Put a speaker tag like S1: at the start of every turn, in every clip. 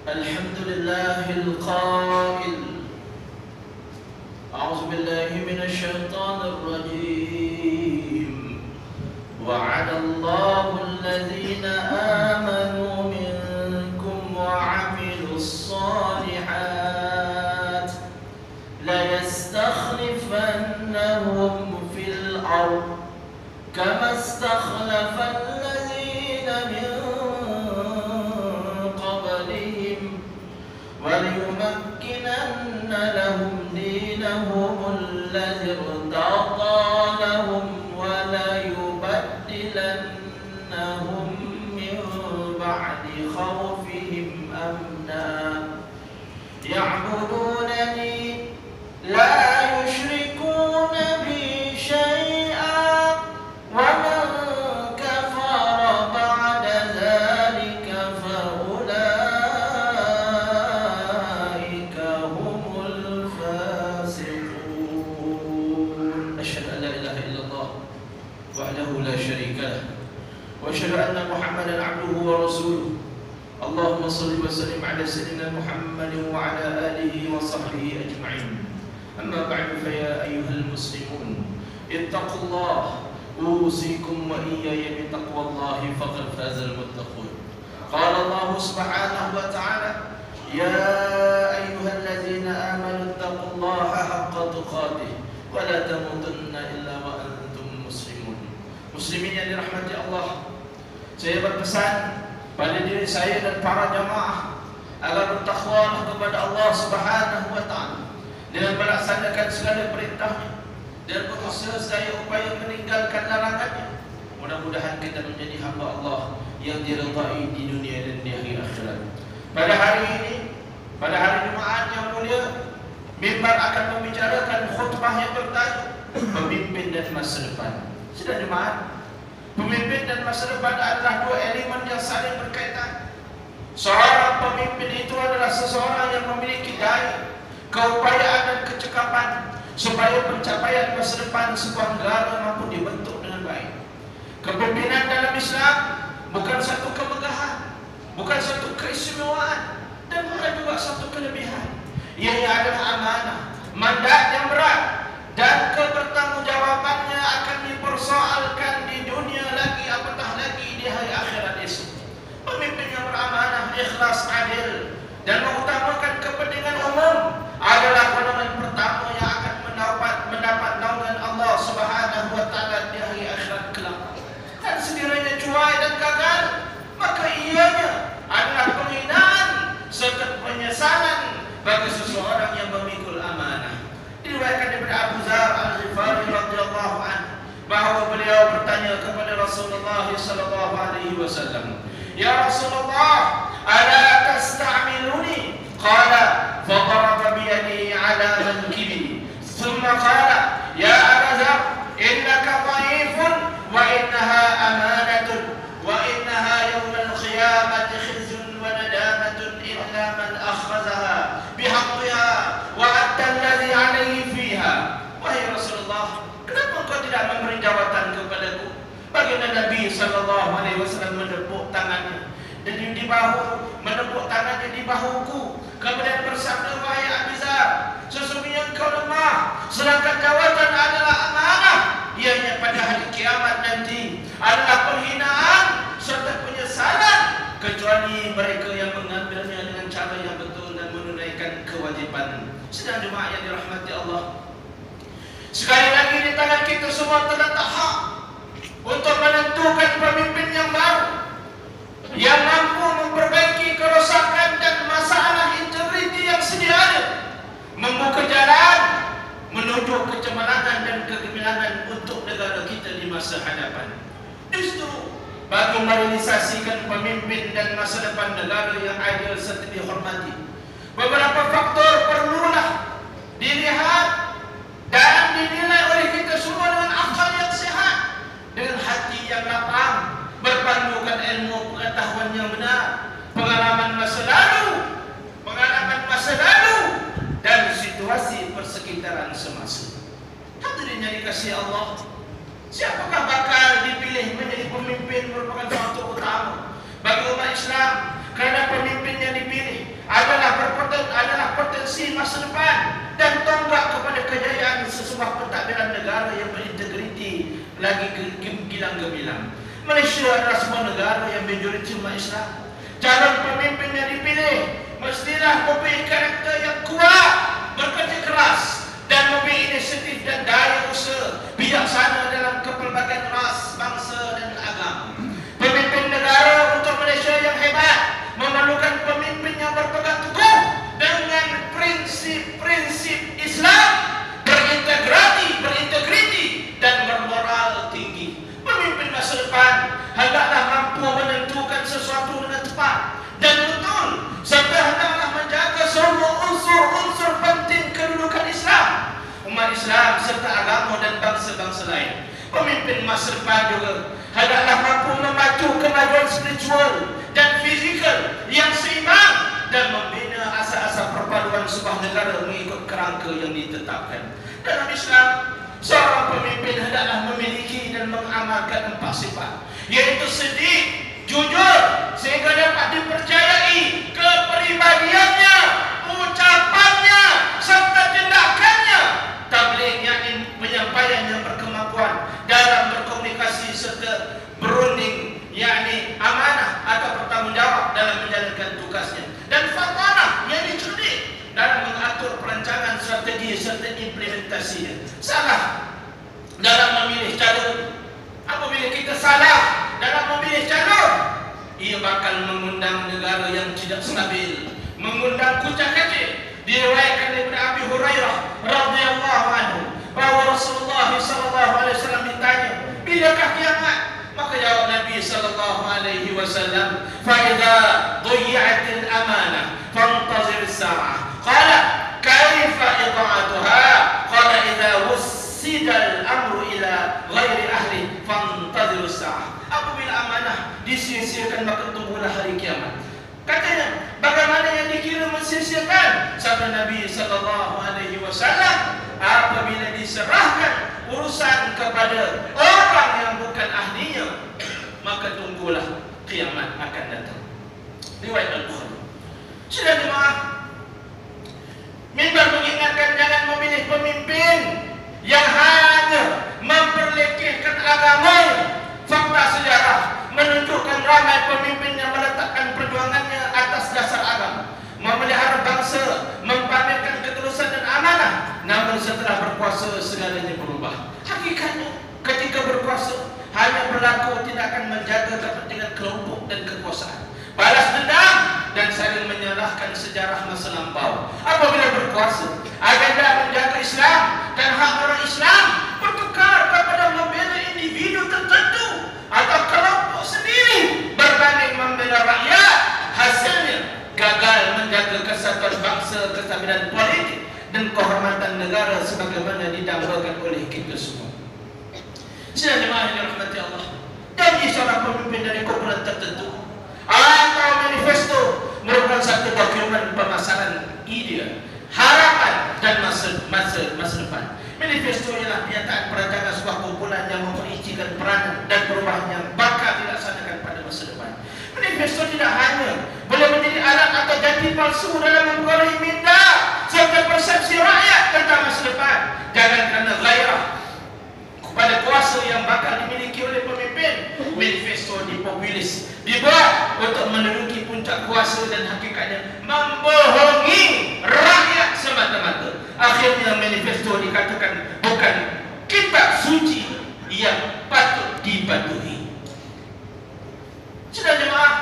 S1: الحمد لله القائل أعوذ بالله من الشيطان الرجيم وعد الله الذين آمنوا منكم وعملوا الصالحات ليستخلفنهم في الأرض كما استخلف الذين من قبلهم وليمكنن لهم دينهم الذي ارتضى لهم وليبدلنهم من بعد خوفهم أمنا يعبدونني لا يشركون بي شيئا ومن كفر بعد ذلك فأولئك هم الفاسقون. أشهد أن لا إله إلا الله وحده لا شريك له وأشهد أن محمدا عبده ورسوله. اللهم صل وسلم على سيدنا محمد وعلى آله وصحبه أجمعين. أما بعد فيا أيها المسلمون اتقوا الله أوصيكم وإياي بتقوى الله فقد فاز المتقون. قال الله سبحانه وتعالى يا أيها الذين آمنوا اتقوا الله حق تقاته ولا تموتن إلا وأنتم مسلمون. Muslimin yang dirahmati Allah, saya berpesan pada diri saya dan para jamaah agar bertakwalah kepada Allah Subhanahu wa taala dengan melaksanakan segala perintahnya dan berusaha saya upaya meninggalkan larangannya. Mudah-mudahan kita menjadi hamba Allah yang diridai di dunia dan di hari akhirat. Pada hari ini, pada hari Jumaat yang mulia, mimbar akan membicarakan khutbah yang bertajuk pemimpin dan masa depan. Sudah Jumaat, pemimpin dan masa depan adalah dua elemen yang saling berkaitan. Seorang pemimpin itu adalah seseorang yang memiliki daya, keupayaan dan kecekapan supaya pencapaian masa depan sebuah negara mampu dibentuk dengan baik. Kepemimpinan dalam Islam bukan satu kemegahan, bukan satu keistimewaan, dan bukan juga satu kelebihan. Ia adalah amanah, mandat yang berat, dan kebertanggungjawabannya akan dipersoalkan di dunia lagi, apatah lagi di hari akhirat esok. Pemimpin yang beramanah, ikhlas, adil, dan mengutamakan kepentingan umum adalah golongan pertama yang akan mendapat naungan Allah Subhanahu wa taala di hari akhirat kelak. Dan sekiranya cuai dan gagal, maka ianya adalah penghinaan serta penyesalan bagi seseorang yang memikul amanah. Diriwayatkan daripada Abu Dzar Al-Ghifari radhiyallahu anhu bahawa beliau bertanya kepada Rasulullah sallallahu alaihi wasallam, "Ya Rasulullah, ala tasta'miluni?" Qala fadaraba bi yadihi ala mankibi thumma qala ya Abu Dzar innaka dha'ifun wa innaha amanatun wa innaha yawm al-qiyamati khizyun wa nadamatun illa man akhadhaha bihaqqiha wa adda alladhi alayhi fiha. Wahai Rasulullah, kenapa engkau tidak memberi jawatan kepadaku? Baginda Nabi sallallahu alaihi wasallam menepuk tangannya dan di bahu, menepuk tangannya di bahuku, kemudian bersabda, "Wahai Abu Dzar, sesungguhnya engkau lemah, sedangkan jawatan adalah amanah. Ianya pada hari kiamat nanti adalah penghinaan serta penyesalan kecuali mereka yang mengambilnya dengan cara yang betul dan menunaikan kewajiban." Sedang jemaah yang dirahmati Allah, sekali lagi di tangan kita semua terletak hak untuk menentukan pemimpin yang baru yang mampu memperbaiki kerosakan dan masalah integriti yang sedia ada, membuka jalan menuju kecemerlangan dan kegemilangan untuk negara kita di masa hadapan. Justru bagi merealisasikan pemimpin dan masa depan negara yang adil serta dihormati, beberapa faktor perlulah dilihat dan dinilai oleh kita semua dengan akal yang sehat, dengan hati yang lapang, berpandukan ilmu pengetahuan yang benar, pengalaman masa lalu dan situasi persekitaran semasa. Hadirin yang dikasihi Allah, siapakah bakal dipilih menjadi pemimpin merupakan suatu utama bagi umat Islam, karena pemimpin yang dipilih masa depan dan tonggak kepada kejayaan sesebuah pentadbiran negara yang berintegriti lagi gilang gemilang. Malaysia adalah sebuah negara yang majoriti umat Islam. Calon pemimpin yang dipilih mestilah mempunyai karakter yang kuat, bekerja keras dan mempunyai inisiatif dan daya usaha, bijaksana dalam kepelbagaian ras, bangsa dan agama. Pemimpin negara untuk Malaysia yang hebat memerlukan pemimpin yang berpegang teguh dengan prinsip-prinsip Islam, berintegriti dan bermoral tinggi. Pemimpin masa depan hendaklah mampu menentukan sesuatu dengan tepat dan betul, serta hendaklah menjaga semua unsur-unsur penting kedudukan Islam, umat Islam serta agama dan bangsa-bangsa lain. Pemimpin masa depan juga hendaklah mampu memacu kemajuan spiritual dan fizikal yang seimbang dan membina asas-asas perpaduan sebuah negara mengikut kerangka yang ditetapkan. Dalam Islam, seorang pemimpin hendaklah memiliki dan mengamalkan 4 sifat, yaitu sedik, jujur, sehingga dapat dipercayai kepribadiannya, ucapannya, serta tindakannya. Tabligh, yakni penyampaian yang berkemampuan dalam berkomunikasi serta berunding, yakni amanah atau bertanggungjawab dalam menjalankan tugasnya. Dan fatanah, yang cerdik dalam mengatur perancangan strategi serta implementasinya. Salah dalam memilih calon. Apabila kita salah dalam memilih calon, ia bakal mengundang negara yang tidak stabil, mengundang kucak-kacir. Diriwayatkan daripada Abi Hurairah radhiyallahu anhu bahawa Rasulullah sallallahu alaihi wasallam ditanya, "Bilakah kiamat?" Maka jawab Nabi sallallahu alaihi wasallam, "Fa idza dhuyyatil amanah fantazir as-sa'ah." Qala, "Kaifa idha'atuha?" Qala, "Idza wusida al-amru ila ghairi ahli fantazir as-sa'ah." Apabila amanah disia-siakan, maka tunggulah hari kiamat. Katanya, bagaimana yang dikira mensia-siakan? Sabda Nabi sallallahu alaihi wasallam, apabila diserahkan urusan kepada orang yang bukan ahlinya, maka tunggulah kiamat akan datang. Riwayat Al-Bukhari. Sudah jemaah, mimbar mengingatkan jangan memilih pemimpin yang hanya memperlekehkan agamanya. Fakta sejarah menunjukkan ramai pemimpin yang meletakkan perjuangannya atas dasar agama, memelihara bangsa, mempamerkan ketulusan dan amanah. Namun setelah berkuasa segalanya berubah. Hakikatnya ketika berkuasa hanya berlaku tindakan menjaga kepentingan kelompok dan kekuasaan, balas dendam dan saling menyalahkan sejarah masa lampau. Apabila berkuasa, agenda menjaga Islam dan hak orang Islam bertukar kepada membela individu tertentu atau kelompok sendiri berbanding membela rakyat. Hasilnya gagal menjaga kesatuan bangsa, kestabilan politik dan kehormatan negara sebagaimana didambakan oleh kita semua. Sidang jemaah yang dirahmati Allah, janji seorang pemimpin dari kumpulan tertentu atau manifesto merupakan satu dokumen pemasaran ide, harapan dan masa depan. Manifesto ialah pernyataan perancangan sebuah kumpulan yang memperincikan peranan dan perubahan yang bakal dilaksanakan pada masa depan. Manifesto tidak hanya boleh menjadi alat atau janji palsu dalam mempengaruhi minda serta persepsi rakyat tentang masa depan. Jangan kerana gairah kepada kuasa yang bakal dimiliki oleh pemimpin, manifesto dipopulis, dibuat untuk menduduki puncak kuasa dan hakikatnya membohongi rakyat semata-mata. Akhirnya manifesto dikatakan bukan kitab suci yang patut dipatuhi. Sudah jemaah,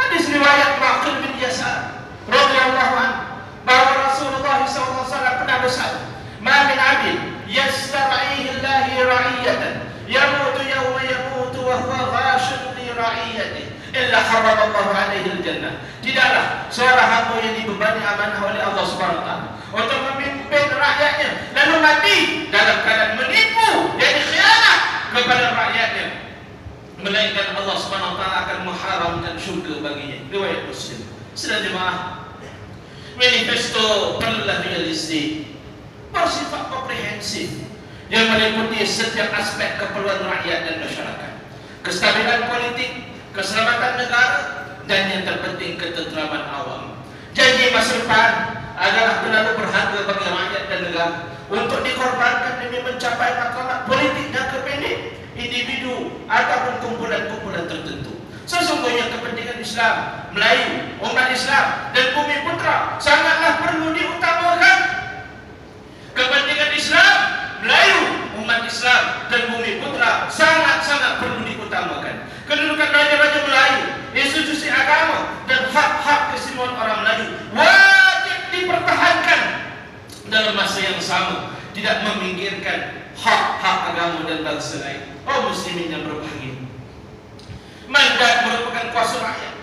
S1: hadis riwayat Ma'qil bin Yasar radhiyallahu anhu bahawa Rasulullah SAW pernah bersabda, "Ma min 'abdin yastar'ihi Allahi ra'iyatan yamutu yawma yamutu wa huwa ghashun li ra'iyatihi illa harramallahu 'alaihi al-jannah." Tidaklah seorang hamba yang dibebani amanah oleh Allah Subhanahu wa taala untuk memimpin rakyatnya lalu mati dalam keadaan menipu dan khianat kepada rakyatnya, melainkan Allah Subhanahu wa taala akan mengharamkan syurga baginya. Riwayat Muslim. Sudah jemaah, manifesto perlulah realistik, bersifat komprehensif yang meliputi setiap aspek keperluan rakyat dan masyarakat, kestabilan politik, keselamatan negara dan yang terpenting ketenteraman awam. Janji masa depan adalah terlalu berharga bagi rakyat dan negara untuk dikorbankan demi mencapai matlamat politik jangka pendek individu ataupun kumpulan-kumpulan tertentu. Sesungguhnya kepentingan Islam, Melayu, umat Islam dan Bumi Putra sangatlah perlu diutamakan. Kepentingan Islam, Melayu, umat Islam dan Bumi Putra sangat-sangat perlu diutamakan. Kedudukan raja-raja Melayu, institusi agama dan hak-hak keistimewaan orang Melayu wajib dipertahankan dalam masa yang sama, tidak meminggirkan hak-hak agama dan bangsa lain. Oh muslimin yang berbahagia, mandat merupakan kuasa rakyat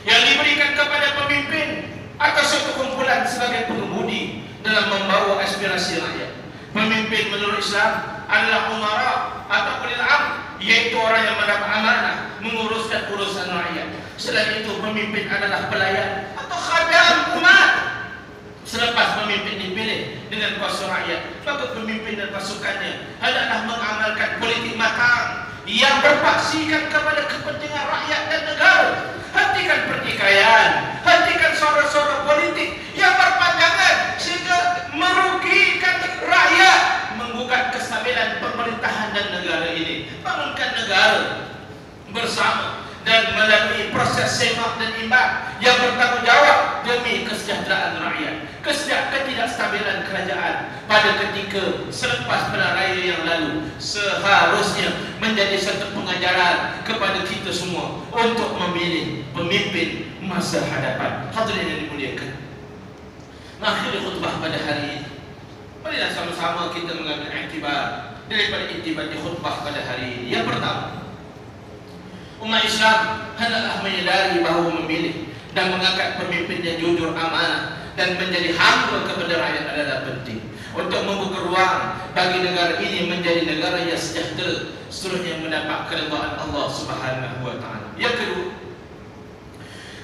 S1: yang diberikan kepada pemimpin atau suatu kumpulan sebagai pengemudi dalam membawa aspirasi rakyat. Pemimpin menurut Islam adalah umara atau ulil amr, yaitu orang yang mendapat amanah menguruskan urusan rakyat. Selain itu, pemimpin adalah pelayan atau khadam umat. Selepas pemimpin dipilih dengan kuasa rakyat, maka pemimpin dan pasukannya hendaklah mengamalkan politik matang yang berpaksikan kepada kepentingan rakyat dan negara. Hentikan pertikaian, hentikan suara-suara politik yang berpanjangan sehingga merugikan rakyat, menggugat kestabilan pemerintahan dan negara ini. Bangunkan negara bersama dan melalui proses semak dan imbang yang bertanggung jawab demi kesejahteraan rakyat. Ketidakstabilan kerajaan pada ketika selepas pilihan raya yang lalu seharusnya menjadi satu pengajaran kepada kita semua untuk memilih pemimpin masa hadapan. Hadirin yang dimuliakan, mengakhiri khutbah pada hari ini, marilah sama-sama kita mengambil iktibar daripada iktibar di khutbah pada hari ini. Yang pertama, umat Islam hendaklah menyadari bahawa memilih dan mengangkat pemimpin yang jujur, amanah dan menjadi hamba kepada rakyat adalah penting untuk membuka ruang bagi negara ini menjadi negara yang sejahtera, seterusnya mendapat keridhaan Allah Subhanahu wa taala. Yang kedua,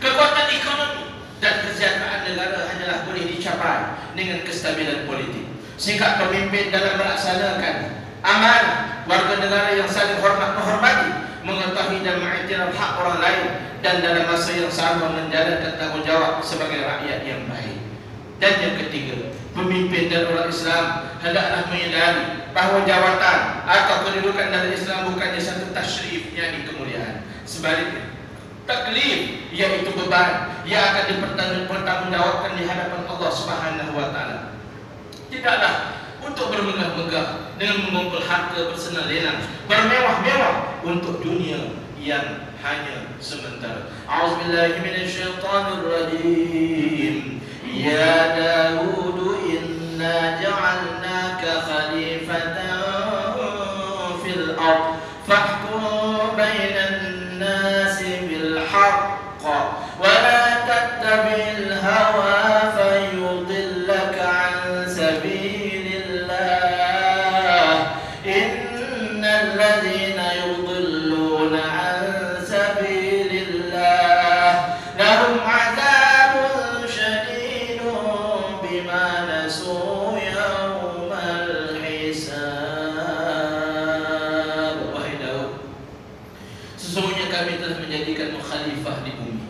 S1: kekuatan ekonomi dan kesejahteraan negara hanyalah boleh dicapai dengan kestabilan politik, sehingga pemimpin dalam melaksanakan amanah warga negara yang saling hormat menghormati, mengetahui dan mengiktiraf hak orang lain, dan dalam masa yang sama menjalankan tanggungjawab sebagai rakyat yang baik. Dan yang ketiga, pemimpin dan orang Islam hendaklah menyadari bahawa jawatan atau kedudukan dalam Islam bukannya satu tasyrif, yakni kemuliaan. Sebaliknya, taklif, iaitu beban yang akan dipertanggungjawabkan di hadapan Allah Subhanahu wa taala. Tidaklah untuk bermegah-megah dengan mengumpul harta bersenang-lenang, bermewah-mewah untuk dunia yang hanya sementara. A'udzubillahi minasyaitonirrajim. Ya Daud, inna ja'alnaka khalifatan fil ard fahkum bainan nasi bil haqq wa la tattabi'il hawa fayudillaka an sabilillah. Innal ladzina yudilluna an sabilillah lahum 'adzabun syadidun bima nasu yaumal hisab. Wahai Daud, sesungguhnya kami telah menjadikanmu khalifah di bumi,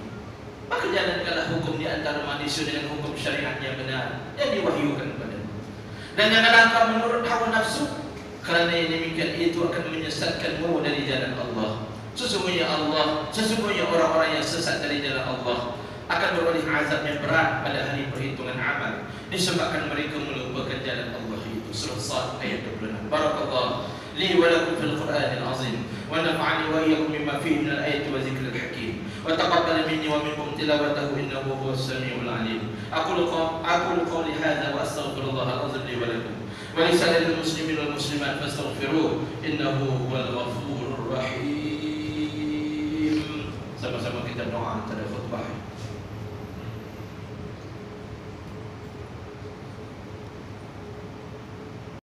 S1: maka jalankanlah hukum di antara manusia dengan hukum syariat yang benar yang diwahyukan kepadamu, dan janganlah engkau menurut hawa nafsu, kerana yang demikian itu akan menyesatkanmu dari jalan Allah. Sesungguhnya orang-orang yang sesat dari jalan Allah akan beroleh azab yang berat pada hari perhitungan amal, disebabkan mereka melupakan jalan Allah itu. Surah Sad ayat 26. Barakallahu li wa lakum fil Qur'anil azim wa nafa'ani wa iyyakum mimma fihi minal ayati wa zikril hakim wa taqabbal minni wa minkum tilawatahu innahu huwas samiul alim. Aqulu qawli hadza wa astaghfirullahal azim li wa lakum wa li sa'iril muslimin wal muslimat fastaghfiruhu innahu huwal ghafurur rahim. Sama-sama kita doa antara khutbah.